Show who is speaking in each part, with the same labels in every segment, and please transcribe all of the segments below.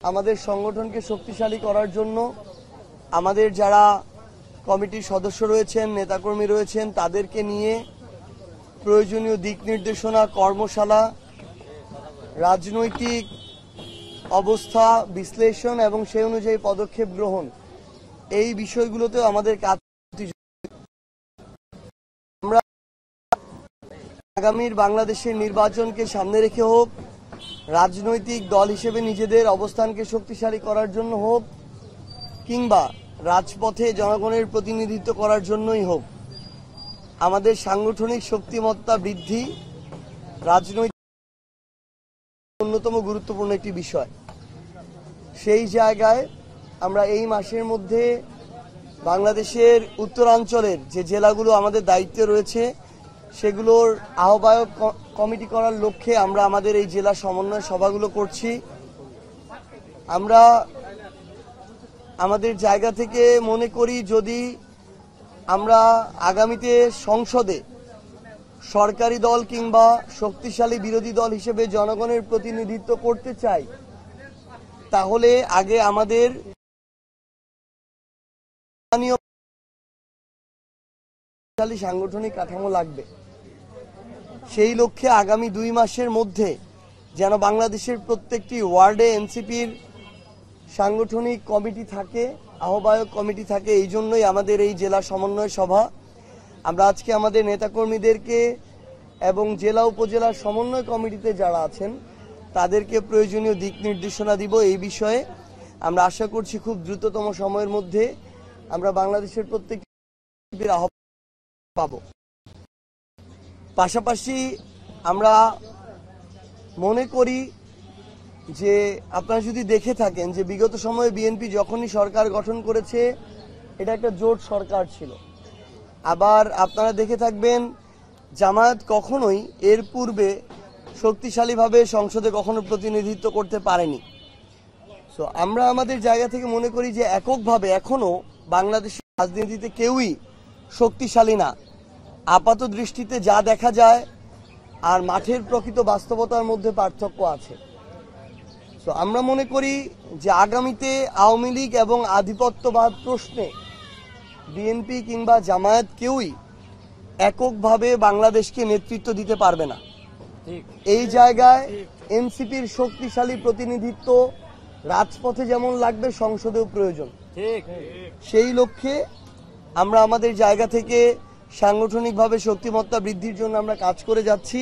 Speaker 1: আমাদের সংগঠনকে শক্তিশালী করার জন্য আমাদের যারা কমিটির সদস্য রয়েছেন, নেতাকর্মী রয়েছেন, তাদেরকে নিয়ে প্রয়োজনীয় দিক নির্দেশনা, কর্মশালা, রাজনৈতিক অবস্থা বিশ্লেষণ এবং সেই অনুযায়ী পদক্ষেপ গ্রহণ, এই বিষয়গুলোতেও আমাদের কাজ। আমরা আগামীর বাংলাদেশের নির্বাচনকে সামনে রেখে হোক, রাজনৈতিক দল হিসেবে নিজেদের অবস্থানকে শক্তিশালী করার জন্য হোক, কিংবা রাজপথে জনগণের প্রতিনিধিত্ব করার জন্যই হোক, আমাদের সাংগঠনিক শক্তিমত্তা বৃদ্ধি রাজনৈতিক অন্যতম গুরুত্বপূর্ণ একটি বিষয়। সেই জায়গায় আমরা এই মাসের মধ্যে বাংলাদেশের উত্তরাঞ্চলের যে জেলাগুলো আমাদের দায়িত্বে রয়েছে সেগুলোর আহ্বায়ক কমিটি করার লক্ষ্যে আমরা আমাদের এই জেলা সমন্বয় সভাগুলো করছি। আমরা আমাদের জায়গা থেকে মনে করি, যদি আমরা আগামীতে সংসদে সরকারি দল কিংবা শক্তিশালী বিরোধী দল হিসেবে জনগণের প্রতিনিধিত্ব করতে চাই, তাহলে আগে আমাদের সাংগঠনিক কাঠামো লাগবে। সেই লক্ষ্যে আগামী 2 মাসের মধ্যে যেন বাংলাদেশের প্রত্যেকটি ওয়ার্ডে এনসিপির সাংগঠনিক কমিটি থাকে, আহ্বায়ক কমিটি থাকে। এই জন্যই আমাদের এই জেলা সমন্বয় সভা। আমরা আজকে আমাদের নেতাকর্মীদেরকে এবং জেলা উপজেলার সমন্বয় কমিটিতে যারা আছেন তাদেরকে প্রয়োজনীয় দিক নির্দেশনা দিব। এই বিষয়ে আমরা আশা করছি খুব দ্রুততম সময়ের মধ্যে আমরা বাংলাদেশের প্রত্যেকটি আহ্বান পাব। পাশাপাশি আমরা মনে করি যে আপনারা যদি দেখে থাকেন যে বিগত সময়ে বিএনপি যখনই সরকার গঠন করেছে এটা একটা জোট সরকার ছিল। আবার আপনারা দেখে থাকবেন জামায়াত কখনোই এর পূর্বে শক্তিশালীভাবে সংসদে কখনো প্রতিনিধিত্ব করতে পারেনি। সো আমরা আমাদের জায়গা থেকে মনে করি যে এককভাবে এখনো বাংলাদেশের রাজনীতিতে কেউই শক্তিশালী না। আপাত দৃষ্টিতে যা দেখা যায় আর মাঠের প্রকৃত বাস্তবতার মধ্যে পার্থক্য আছে। তো আমরা মনে করি যে আগামীতে আওয়ামী লীগ এবং আধিপত্যবাদ প্রশ্নে বিএনপি কিংবা জামায়াত কেউই এককভাবে বাংলাদেশকে নেতৃত্ব দিতে পারবে না। এই জায়গায় এনসিপির শক্তিশালী প্রতিনিধিত্ব রাজপথে যেমন লাগবে, সংসদেও প্রয়োজন। সেই লক্ষ্যে আমরা আমাদের জায়গা থেকে সাংগঠনিকভাবে শক্তিমত্তা বৃদ্ধির জন্য আমরা কাজ করে যাচ্ছি।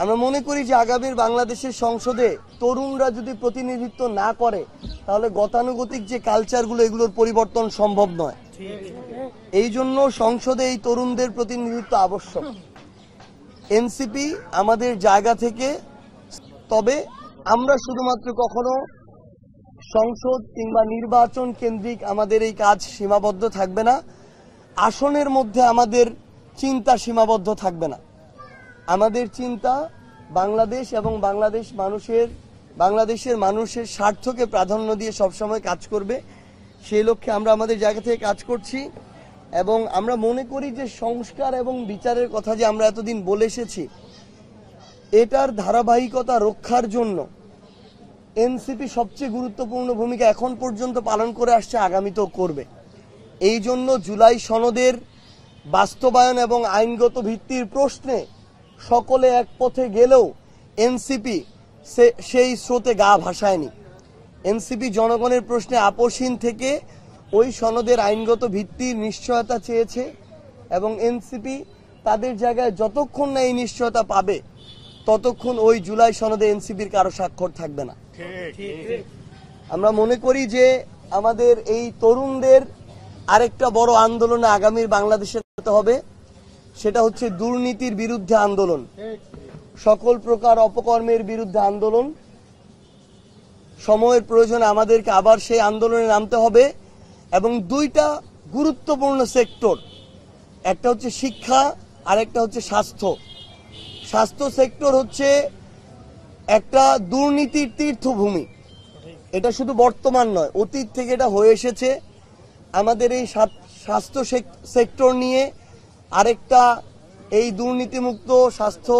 Speaker 1: আমরা মনে করি যে আগামীর বাংলাদেশের সংসদে তরুণরা যদি প্রতিনিধিত্ব না করে তাহলে গতানুগতিক যে কালচারগুলো এগুলোর পরিবর্তন সম্ভব নয়। এই জন্য সংসদে এই তরুণদের প্রতিনিধিত্ব আবশ্যক। এনসিপি আমাদের জায়গা থেকে, তবে আমরা শুধুমাত্র কখনো সংসদ কিংবা নির্বাচন কেন্দ্রিক আমাদের এই কাজ সীমাবদ্ধ থাকবে না, আসনের মধ্যে আমাদের চিন্তা সীমাবদ্ধ থাকবে না। আমাদের চিন্তা বাংলাদেশ এবং বাংলাদেশের মানুষের স্বার্থকে প্রাধান্য দিয়ে সবসময় কাজ করবে। সেই লক্ষ্যে আমরা আমাদের জায়গা থেকে কাজ করছি এবং আমরা মনে করি যে সংস্কার এবং বিচারের কথা যে আমরা এতদিন বলে এসেছি, এটার ধারাবাহিকতা রক্ষার জন্য এনসিপি সবচেয়ে গুরুত্বপূর্ণ ভূমিকা এখন পর্যন্ত পালন করে আসছে, আগামীতেও করবে। এই জন্য জুলাই সনদের বাস্তবায়ন এবং আইনগত ভিত্তির প্রশ্নে সকলে এক পথে গেলেও এনসিপি সেই স্রোতে গা ভাসায়নি। এনসিপি জনগণের প্রশ্নে আপোষহীন থেকে ওই সনদের আইনগত ভিত্তির নিশ্চয়তা চেয়েছে এবং এনসিপি তাদের জায়গায় যতক্ষণ না এই নিশ্চয়তা পাবে ততক্ষণ ওই জুলাই সনদে এনসিপির কারো স্বাক্ষর থাকবে না। আমরা মনে করি যে আমাদের এই তরুণদের আরেকটা বড় আন্দোলনে আগামীর বাংলাদেশে হতে হবে, সেটা হচ্ছে দুর্নীতির বিরুদ্ধে আন্দোলন, সকল প্রকার অপকর্মের বিরুদ্ধে আন্দোলন। সময়ের প্রয়োজনে আমাদেরকে আবার সেই আন্দোলনে নামতে হবে এবং 2টা গুরুত্বপূর্ণ সেক্টর, একটা হচ্ছে শিক্ষা আর একটা হচ্ছে স্বাস্থ্য। স্বাস্থ্য সেক্টর হচ্ছে একটা দুর্নীতির তীর্থভূমি। এটা শুধু বর্তমান নয়, অতীত থেকে এটা হয়ে এসেছে। আমাদের এই স্বাস্থ্য সেক্টর নিয়ে আরেকটা এই দুর্নীতিমুক্ত স্বাস্থ্য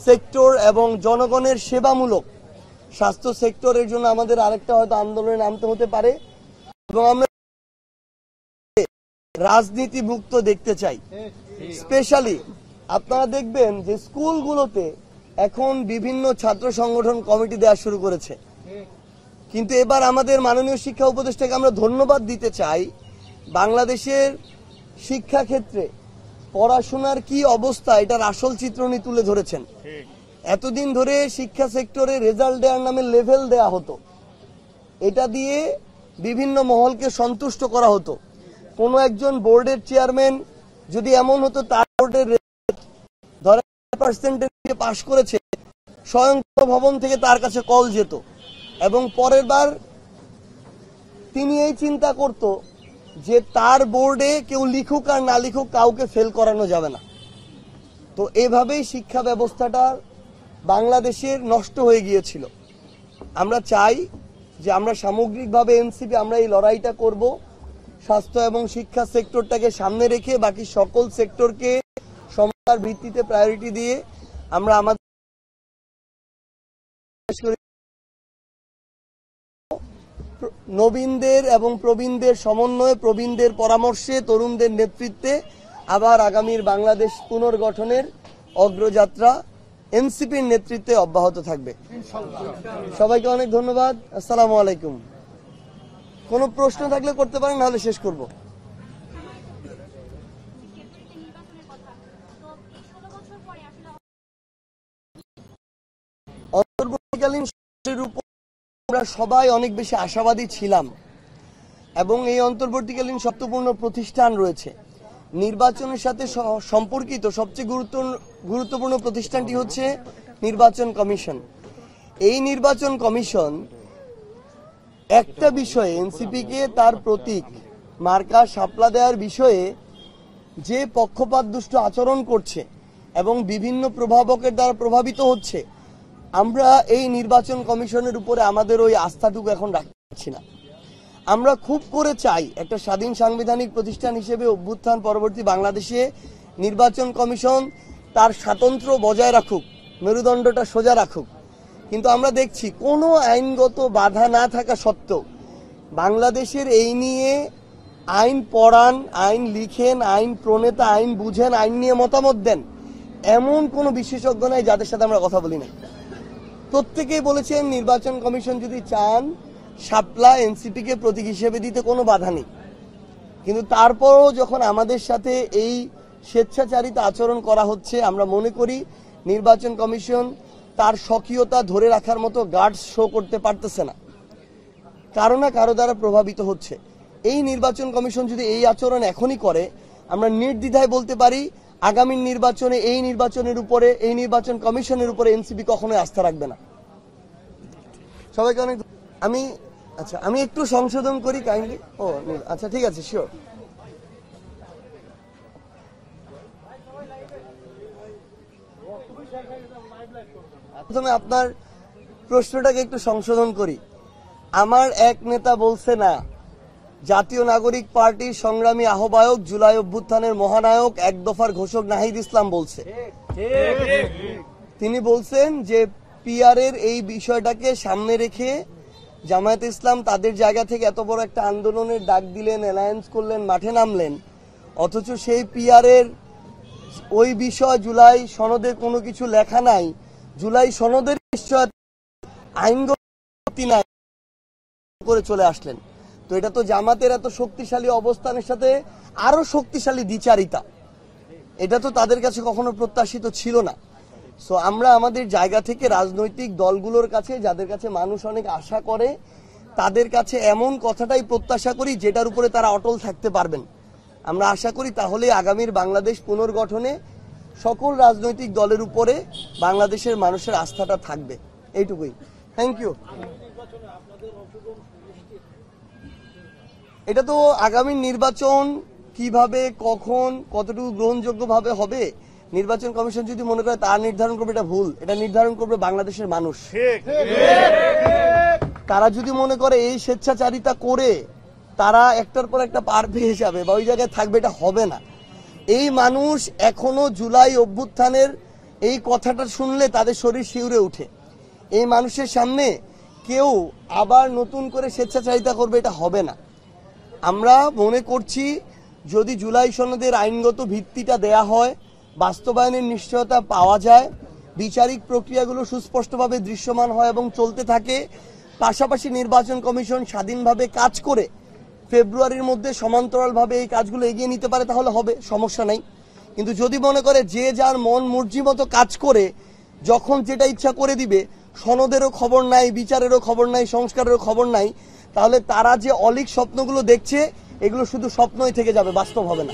Speaker 1: সেক্টর এবং জনগণের সেবামূলক স্বাস্থ্য সেক্টরের জন্য আমাদের আরেকটা হয়তো আন্দোলনে নামতে হতে পারে, এবং আমরা রাজনীতি মুক্ত দেখতে চাই। স্পেশালি আপনারা দেখবেন যে স্কুলগুলোতে এখন বিভিন্ন ছাত্র সংগঠন কমিটি দেওয়া শুরু করেছে, কিন্তু এবার আমাদের মাননীয় শিক্ষা উপদেষ্টাকে আমরা ধন্যবাদ দিতে চাই। বাংলাদেশের শিক্ষা ক্ষেত্রে পড়াশোনার কি অবস্থা এটার আসল চিত্র উনি তুলে ধরেছেন। এতদিন ধরে শিক্ষা সেক্টরে রেজাল্ট দেওয়ার নামে লেভেল দেয়া হতো, এটা দিয়ে বিভিন্ন মহলকে সন্তুষ্ট করা হতো। কোনো একজন বোর্ডের চেয়ারম্যান যদি এমন হতো তার বোর্ডের ধরেন পার্সেন্টেজে পাশ করেছে, স্বয়ং ভবন থেকে তার কাছে কল যেত, এবং পরের বার তিনি এই চিন্তা করত যে তার বোর্ডে কেউ লিখুক আর না লিখুক কাউকে ফেল করানো যাবে না। তো এভাবেই শিক্ষা ব্যবস্থাটা বাংলাদেশের নষ্ট হয়ে গিয়েছিল। আমরা চাই যে আমরা সামগ্রিকভাবে এনসিপি আমরা এই লড়াইটা করব, স্বাস্থ্য এবং শিক্ষা সেক্টরটাকে সামনে রেখে বাকি সকল সেক্টরকে সমতার ভিত্তিতে প্রায়োরিটি দিয়ে আমরা আমাদের নবীনদের এবং প্রবীণদের সমন্বয়ে, প্রবীণদের পরামর্শে, তরুণদের নেতৃত্বে আবার আগামীর বাংলাদেশ পুনর্গঠনের অগ্রযাত্রা এনসিপির নেতৃত্বে অব্যাহত থাকবে। সবাইকে অনেক ধন্যবাদ। আসসালামু আলাইকুম। কোনো প্রশ্ন থাকলে করতে পারেন, নাহলে শেষ করব। অন্তর্বর্তীকালীন সরকারের উপর আমরা সবাই অনেক বেশি আশাবাদী ছিলাম, এবং এই অন্তর্বর্তীকালীন সত্যপূর্ণ প্রতিষ্ঠান রয়েছে। নির্বাচনের সাথে সম্পর্কিত সবচেয়ে গুরুত্বপূর্ণ প্রতিষ্ঠানটি হচ্ছে নির্বাচন কমিশন। এই নির্বাচন কমিশন একটা বিষয়ে এনসিপিকে তার প্রতীক মার্কা শাপলা দেওয়ার বিষয়ে যে পক্ষপাত দুষ্ট আচরণ করছে এবং বিভিন্ন প্রভাবকের দ্বারা প্রভাবিত হচ্ছে, আমরা এই নির্বাচন কমিশনের উপরে আমাদের ওই আস্থাটুকু এখন রাখছি না। আমরা খুব করে চাই একটা স্বাধীন সাংবিধানিক প্রতিষ্ঠান হিসেবে অভ্যুত্থান পরবর্তী বাংলাদেশে নির্বাচন কমিশন তার স্বাতন্ত্র্য বজায় রাখুক, মেরুদণ্ডটা সোজা রাখুক। কিন্তু আমরা দেখছি কোনো আইনগত বাধা না থাকা সত্ত্বেও বাংলাদেশের এই নিয়ে আইন পড়ান, আইন লিখেন, আইন প্রণেতা, আইন বুঝেন, আইন নিয়ে মতামত দেন, এমন কোনো বিশেষজ্ঞ নাই যাদের সাথে আমরা কথা বলি না। প্রত্যেকেই বলেছেন নির্বাচন কমিশন যদি চান শাপলা এনসিপিকে প্রতীক হিসেবে দিতে কোনো বাধা নেই, কিন্তু তারপরও যখন আমাদের সাথে এই স্বেচ্ছাচারিতা আচরণ করা হচ্ছে, আমরা মনে করি নির্বাচন কমিশন তার স্বকীয়তা ধরে রাখার মতো গার্ডস শো করতে পারতেছে না, কারো না কারো দ্বারা প্রভাবিত হচ্ছে। এই নির্বাচন কমিশন যদি এই আচরণ এখনই করে, আমরা নির্দ্বিধায় বলতে পারি আগামী নির্বাচনে এই নির্বাচনের উপরে, এই নির্বাচন কমিশনের উপরে এনসিপি কখনোই আস্থা রাখবে না। সবাইকে অনেক আমি একটু সংশোধন করি কাইন্ডলি। আচ্ছা ঠিক আছে, শিওর। প্রথমে আপনার প্রশ্নটাকে একটু সংশোধন করি। আমার এক নেতা বলছে না, জাতীয় নাগরিক পার্টির সংগ্রামী আহ্বায়ক, জুলাই অভ্যুত্থানের মহানায়ক, এক দফার ঘোষক নাহিদ ইসলাম বলছে। তিনি বলছেন যে পিআর এর এই বিষয়টাকে সামনে রেখে জামায়াতে ইসলাম তাদের জায়গা থেকে এত বড় একটা আন্দোলনের ডাক দিলেন, অ্যালায়েন্স করলেন, মাঠে নামলেন, অথচ সেই পিআর এর ওই বিষয় জুলাই সনদে কোনো কিছু লেখা নাই। জুলাই সনদের নিশ্চয় আইনগত নাই করে চলে আসলেন। তো এটা তো জামাতের এত শক্তিশালী অবস্থানের সাথে আরো শক্তিশালী দ্বিচারিতা, এটা তো তাদের কাছে কখনো প্রত্যাশিত ছিল না। সো আমরা আমাদের জায়গা থেকে রাজনৈতিক দলগুলোর কাছে, যাদের কাছে মানুষ অনেক আশা করে, তাদের কাছে এমন কথাটাই প্রত্যাশা করি যেটার উপরে তারা অটল থাকতে পারবেন। আমরা আশা করি তাহলে আগামীর বাংলাদেশ পুনর্গঠনে সকল রাজনৈতিক দলের উপরে বাংলাদেশের মানুষের আস্থাটা থাকবে। এইটুকুই। Thank you. এটা তো আগামী নির্বাচন কিভাবে, কখন, কতটুকু গ্রহণযোগ্যভাবে হবে, নির্বাচন কমিশন যদি মনে করে তার নির্ধারণ করবে, এটা ভুল। এটা নির্ধারণ করবে বাংলাদেশের মানুষ। তারা যদি মনে করে এই স্বেচ্ছাচারিতা করে তারা একটার পর একটা পার পেয়ে যাবে বা ওই জায়গায় থাকবে, এটা হবে না। এই মানুষ এখনো জুলাই অভ্যুত্থানের এই কথাটা শুনলে তাদের শরীর শিউরে উঠে। এই মানুষের সামনে কেউ আবার নতুন করে স্বেচ্ছাচারিতা করবে, এটা হবে না। আমরা মনে করছি যদি জুলাই সনদের আইনগত ভিত্তিটা দেয়া হয়, বাস্তবায়নের নিশ্চয়তা পাওয়া যায়, বিচারিক প্রক্রিয়াগুলো সুস্পষ্টভাবে দৃশ্যমান হয় এবং চলতে থাকে, পাশাপাশি নির্বাচন কমিশন স্বাধীনভাবে কাজ করে ফেব্রুয়ারির মধ্যে সমান্তরালভাবে এই কাজগুলো এগিয়ে নিতে পারে, তাহলে হবে, সমস্যা নাই। কিন্তু যদি মনে করে যে যার মন মর্জি মতো কাজ করে যখন যেটা ইচ্ছা করে দিবে, সনদেরও খবর নাই, বিচারেরও খবর নাই, সংস্কারেরও খবর নাই, তাহলে তারা যে অলীক স্বপ্নগুলো দেখছে এগুলো শুধু স্বপ্নই থেকে যাবে, বাস্তব হবে না।